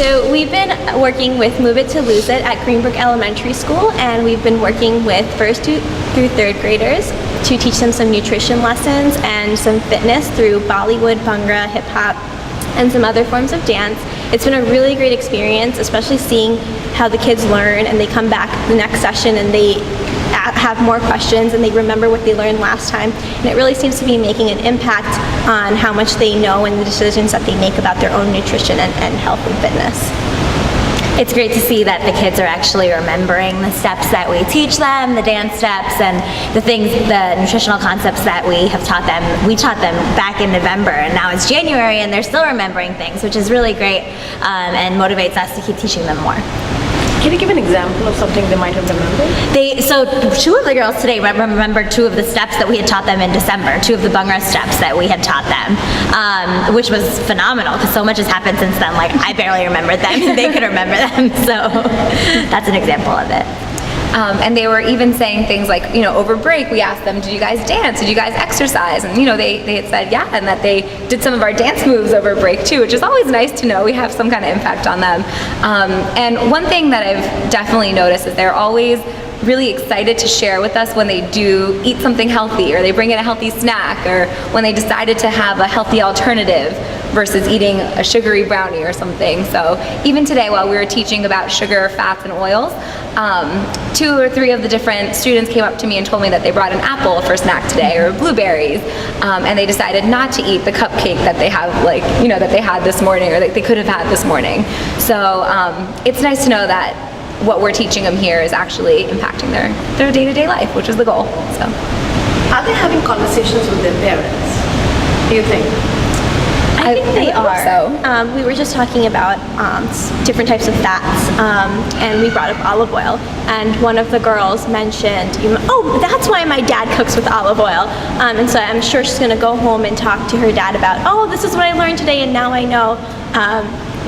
So we've been working with Move It to Lose It at Greenbrook Elementary School, and we've been working with first through third graders to teach them some nutrition lessons and some fitness through Bollywood, Bhangra, hip hop, and some other forms of dance. It's been a really great experience, especially seeing how the kids learn and they come back the next session and they have more questions and they remember what they learned last time. And it really seems to be making an impact on how much they know and the decisions that they make about their own nutrition and health and fitness. It's great to see that the kids are actually remembering the steps that we teach them, the dance steps, and the things, the nutritional concepts that we have taught them. We taught them back in November, and now it's January, and they're still remembering things, which is really great and motivates us to keep teaching them more. Can you give an example of something they might have remembered? So two of the girls today remembered two of the steps that we had taught them in December, two of the Bhangra steps that we had taught them, which was phenomenal because so much has happened since then. Like, I barely remembered them, they could remember them, so that's an example of it. And they were even saying things like, over break we asked them, did you guys dance? Did you guys exercise? And they had said yeah, and that they did some of our dance moves over break too, which is always nice to know we have some kind of impact on them. And one thing that I've definitely noticed is they're always really excited to share with us when they do eat something healthy, or they bring in a healthy snack, or when they decided to have a healthy alternative versus eating a sugary brownie or something. So even today, while we were teaching about sugar, fats, and oils, 2 or 3 of the different students came up to me and told me that they brought an apple for snack today, or blueberries, and they decided not to eat the cupcake that they have, that they had this morning, or that they could have had this morning. So it's nice to know that what we're teaching them here is actually impacting their day-to-day life, which is the goal. So, are they having conversations with their parents, do you think? I think they are. So. We were just talking about different types of fats, and we brought up olive oil. And one of the girls mentioned, oh, that's why my dad cooks with olive oil. And so I'm sure she's going to go home and talk to her dad about, oh, this is what I learned today, and now I know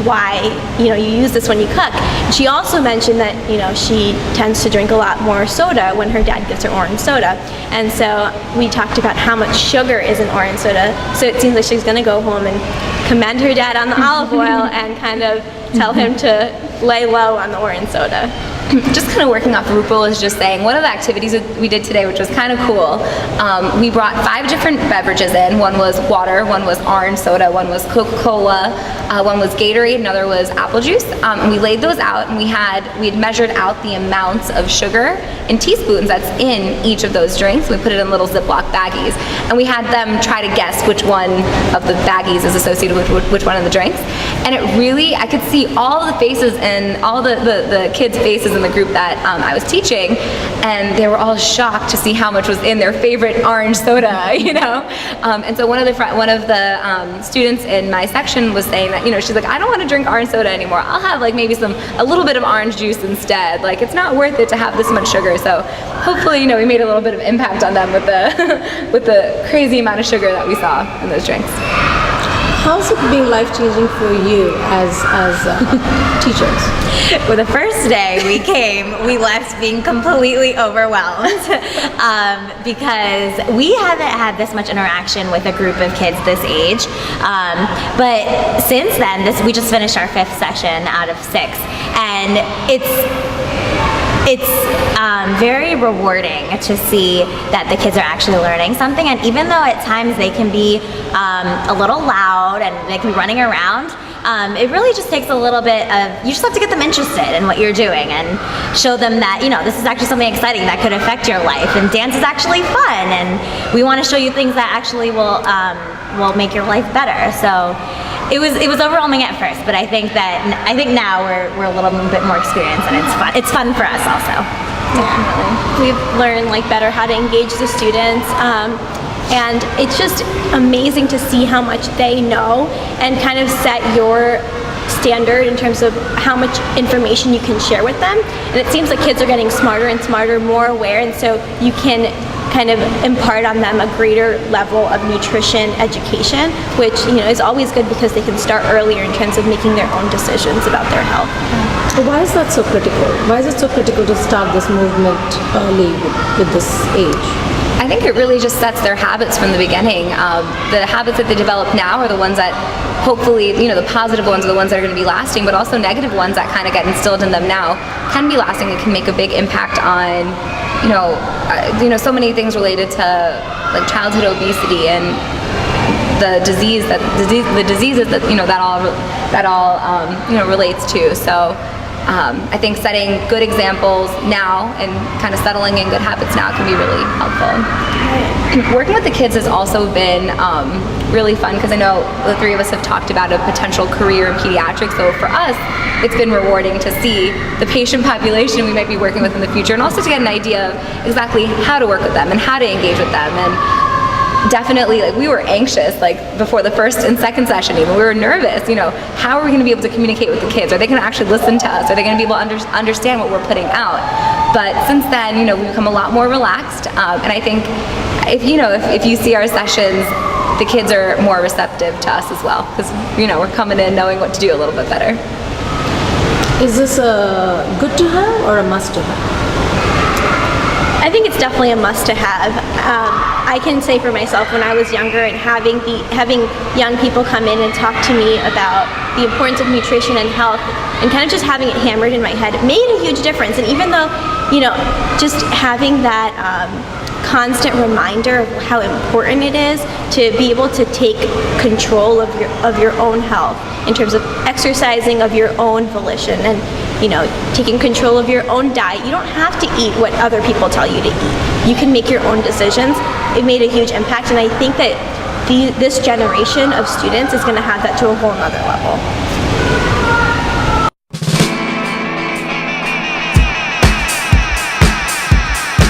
why you use this when you cook. She also mentioned that she tends to drink a lot more soda when her dad gives her orange soda, and so we talked about how much sugar is in orange soda. So it seems like she's going to go home and commend her dad on the olive oil and kind of tell him to lay low on the orange soda. Just kind of working off Rupal is just saying, one of the activities that we did today, which was kind of cool, we brought 5 different beverages in. One was water, one was orange soda, one was Coca-Cola, one was Gatorade, another was apple juice. And we laid those out, and we had measured out the amounts of sugar in teaspoons that's in each of those drinks. We put it in little Ziploc baggies, and we had them try to guess which one of the baggies is associated with which one of the drinks. And it really, I could see all the faces and all the kids' faces in the group that I was teaching, and they were all shocked to see how much was in their favorite orange soda, And so one of the students in my section was saying that, she's like, I don't want to drink orange soda anymore. I'll have maybe a little bit of orange juice instead. Like, it's not worth it to have this much sugar. So hopefully, we made a little bit of impact on them with the crazy amount of sugar that we saw in those drinks. How's it been life-changing for you as teachers? Well, the first day we left being completely overwhelmed because we haven't had this much interaction with a group of kids this age. But since then, we just finished our 5th session out of 6, and it's very rewarding to see that the kids are actually learning something, and even though at times they can be a little loud and they can be running around, it really just takes a little bit of, you just have to get them interested in what you're doing and show them that, this is actually something exciting that could affect your life, and dance is actually fun, and we want to show you things that actually will make your life better. So it was overwhelming at first, but I think now we're a little bit more experienced, and it's fun. It's fun for us also. Definitely. We've learned better how to engage the students, and it's just amazing to see how much they know and kind of set your standard in terms of how much information you can share with them. And it seems like kids are getting smarter and smarter, more aware, and so you can kind of impart on them a greater level of nutrition education, which is always good because they can start earlier in terms of making their own decisions about their health. Why is that so critical? Why is it so critical to start this movement early with this age? I think it really just sets their habits from the beginning. The habits that they develop now are the ones that hopefully, the positive ones are the ones that are going to be lasting, but also negative ones that kind of get instilled in them now can be lasting. It can make a big impact on, so many things related to like childhood obesity and the diseases that that all relates to. So I think setting good examples now and kind of settling in good habits now can be really helpful. Working with the kids has also been really fun because I know the three of us have talked about a potential career in pediatrics. So for us, it's been rewarding to see the patient population we might be working with in the future, and also to get an idea of exactly how to work with them and how to engage with them. And definitely, like, we were anxious, like, before the first and second session even. We were nervous, how are we going to be able to communicate with the kids? Are they going to actually listen to us? Are they going to be able to understand what we're putting out? But since then, we've become a lot more relaxed, and I think if you see our sessions, the kids are more receptive to us as well, because we're coming in knowing what to do a little bit better. Is this a good to have or a must to have? I think it's definitely a must to have. I can say for myself, when I was younger and having young people come in and talk to me about the importance of nutrition and health, and kind of just having it hammered in my head, it made a huge difference. And even though, just having that constant reminder of how important it is to be able to take control of your own health in terms of exercising of your own volition and taking control of your own diet. You don't have to eat what other people tell you to eat. You can make your own decisions. It made a huge impact, and I think that this generation of students is going to have that to a whole nother level.